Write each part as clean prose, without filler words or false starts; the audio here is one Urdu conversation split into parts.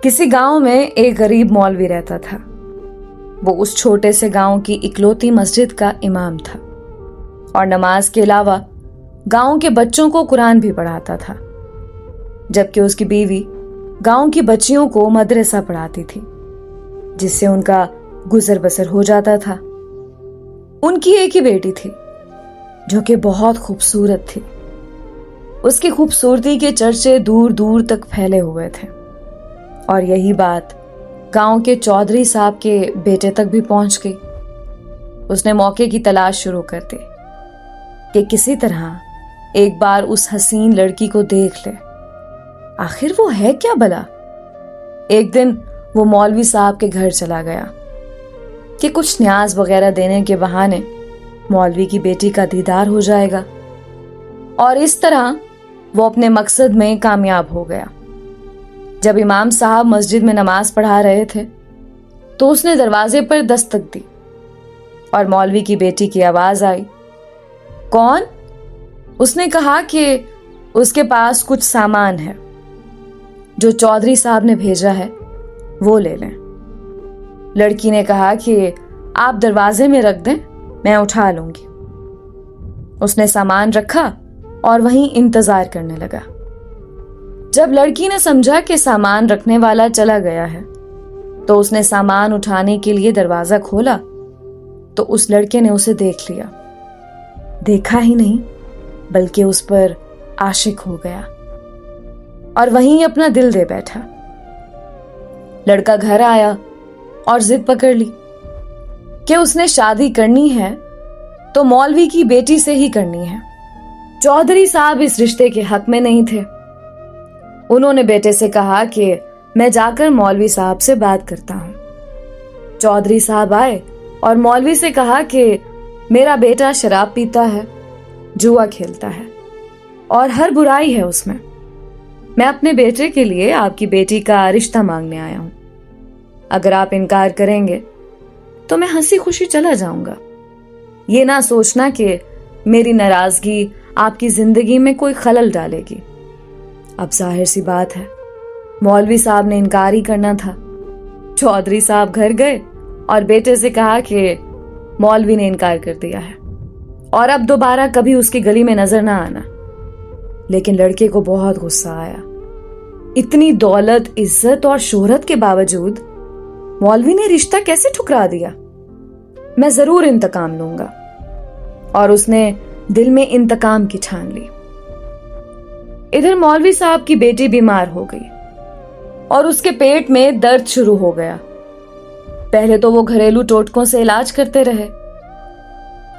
کسی گاؤں میں ایک غریب مولوی رہتا تھا۔ وہ اس چھوٹے سے گاؤں کی اکلوتی مسجد کا امام تھا اور نماز کے علاوہ گاؤں کے بچوں کو قرآن بھی پڑھاتا تھا، جبکہ اس کی بیوی گاؤں کی بچیوں کو مدرسہ پڑھاتی تھی، جس سے ان کا گزر بسر ہو جاتا تھا۔ ان کی ایک ہی بیٹی تھی جو کہ بہت خوبصورت تھی۔ اس کی خوبصورتی کے چرچے دور دور تک پھیلے ہوئے تھے، اور یہی بات گاؤں کے چودھری صاحب کے بیٹے تک بھی پہنچ گئی۔ اس نے موقع کی تلاش شروع کر دی کہ کسی طرح ایک بار اس حسین لڑکی کو دیکھ لے، آخر وہ ہے کیا بلا۔ ایک دن وہ مولوی صاحب کے گھر چلا گیا کہ کچھ نیاز وغیرہ دینے کے بہانے مولوی کی بیٹی کا دیدار ہو جائے گا، اور اس طرح وہ اپنے مقصد میں کامیاب ہو گیا۔ جب امام صاحب مسجد میں نماز پڑھا رہے تھے تو اس نے دروازے پر دستک دی اور مولوی کی بیٹی کی آواز آئی، کون؟ اس نے کہا کہ اس کے پاس کچھ سامان ہے جو چودھری صاحب نے بھیجا ہے، وہ لے لیں۔ لڑکی نے کہا کہ آپ دروازے میں رکھ دیں، میں اٹھا لوں گی۔ اس نے سامان رکھا اور وہیں انتظار کرنے لگا۔ جب لڑکی نے سمجھا کہ سامان رکھنے والا چلا گیا ہے تو اس نے سامان اٹھانے کے لیے دروازہ کھولا تو اس لڑکے نے اسے دیکھ لیا، دیکھا ہی نہیں بلکہ اس پر عاشق ہو گیا اور وہیں اپنا دل دے بیٹھا۔ لڑکا گھر آیا اور ضد پکڑ لی کہ اس نے شادی کرنی ہے تو مولوی کی بیٹی سے ہی کرنی ہے۔ چودھری صاحب اس رشتے کے حق میں نہیں تھے۔ انہوں نے بیٹے سے کہا کہ میں جا کر مولوی صاحب سے بات کرتا ہوں۔ چودھری صاحب آئے اور مولوی سے کہا کہ میرا بیٹا شراب پیتا ہے، جوا کھیلتا ہے اور ہر برائی ہے اس میں اپنے بیٹے کے لیے آپ کی بیٹی کا رشتہ مانگنے آیا ہوں۔ اگر آپ انکار کریں گے تو میں ہنسی خوشی چلا جاؤں گا، یہ نہ سوچنا کہ میری ناراضگی آپ کی زندگی میں کوئی خلل ڈالے گی۔ اب ظاہر سی بات ہے مولوی صاحب نے انکار ہی کرنا تھا۔ چودھری صاحب گھر گئے اور بیٹے سے کہا کہ مولوی نے انکار کر دیا ہے اور اب دوبارہ کبھی اس کی گلی میں نظر نہ آنا۔ لیکن لڑکے کو بہت غصہ آیا، اتنی دولت، عزت اور شہرت کے باوجود مولوی نے رشتہ کیسے ٹھکرا دیا؟ میں ضرور انتقام لوں گا۔ اور اس نے دل میں انتقام کی ٹھان لی۔ ادھر مولوی صاحب کی بیٹی بیمار ہو گئی اور اس کے پیٹ میں درد شروع ہو گیا۔ پہلے تو وہ گھریلو ٹوٹکوں سے علاج کرتے رہے،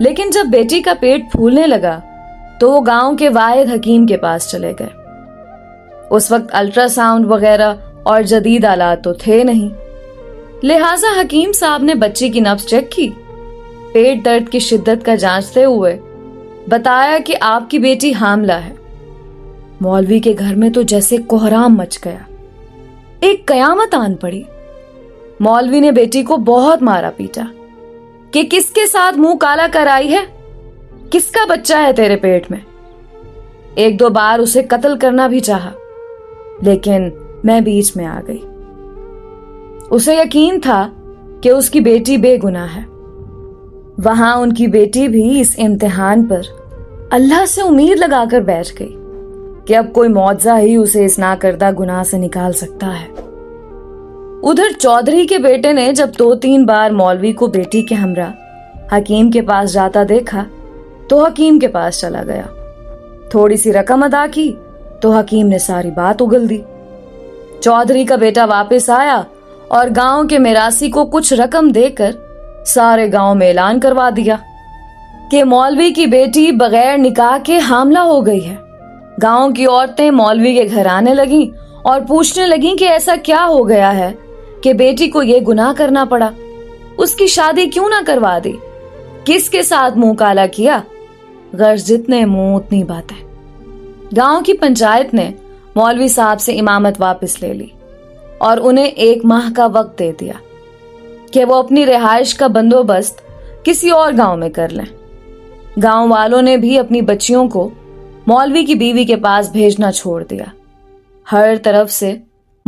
لیکن جب بیٹی کا پیٹ پھولنے لگا تو وہ گاؤں کے واحد حکیم کے پاس چلے گئے۔ اس وقت الٹرا ساؤنڈ وغیرہ اور جدید آلات تو تھے نہیں، لہٰذا حکیم صاحب نے بچی کی نبض چیک کی، پیٹ درد کی شدت کا جانچتے ہوئے بتایا کہ آپ کی بیٹی حاملہ ہے۔ مولوی کے گھر میں تو جیسے کوہرام مچ گیا، ایک قیامت آن پڑی۔ مولوی نے بیٹی کو بہت مارا پیٹا کہ کس کے ساتھ منہ کالا کرائی ہے، کس کا بچہ ہے تیرے پیٹ میں۔ ایک دو بار اسے قتل کرنا بھی چاہا، لیکن میں بیچ میں آ گئی۔ اسے یقین تھا کہ اس کی بیٹی بے گناہ ہے۔ وہاں ان کی بیٹی بھی اس امتحان پر اللہ سے امید لگا کر بیٹھ گئی کہ اب کوئی معجزہ ہی اسے اس ناکردہ گناہ سے نکال سکتا ہے۔ ادھر چودھری کے بیٹے نے جب 2-3 بار مولوی کو بیٹی کے ہمراہ حکیم کے پاس جاتا دیکھا تو حکیم کے پاس چلا گیا۔ تھوڑی سی رقم ادا کی تو حکیم نے ساری بات اگل دی۔ چودھری کا بیٹا واپس آیا اور گاؤں کے میراثی کو کچھ رقم دے کر سارے گاؤں میں اعلان کروا دیا کہ مولوی کی بیٹی بغیر نکاح کے حاملہ ہو گئی ہے۔ گاؤں کی عورتیں مولوی کے گھر آنے لگیں اور پوچھنے لگیں کہ ایسا کیا ہو گیا ہے کہ بیٹی کو یہ گناہ کرنا پڑا، اس کی شادی کیوں نہ کروا دی، کس کے ساتھ منہ کالا کیا۔ غرض جتنے منہ اتنی باتیں۔ گاؤں کی پنچایت نے مولوی صاحب سے امامت واپس لے لی اور انہیں 1 ماہ کا وقت دے دیا کہ وہ اپنی رہائش کا بندوبست کسی اور گاؤں میں کر لیں۔ گاؤں والوں نے بھی اپنی بچیوں کو مولوی کی بیوی کے پاس بھیجنا چھوڑ دیا۔ ہر طرف سے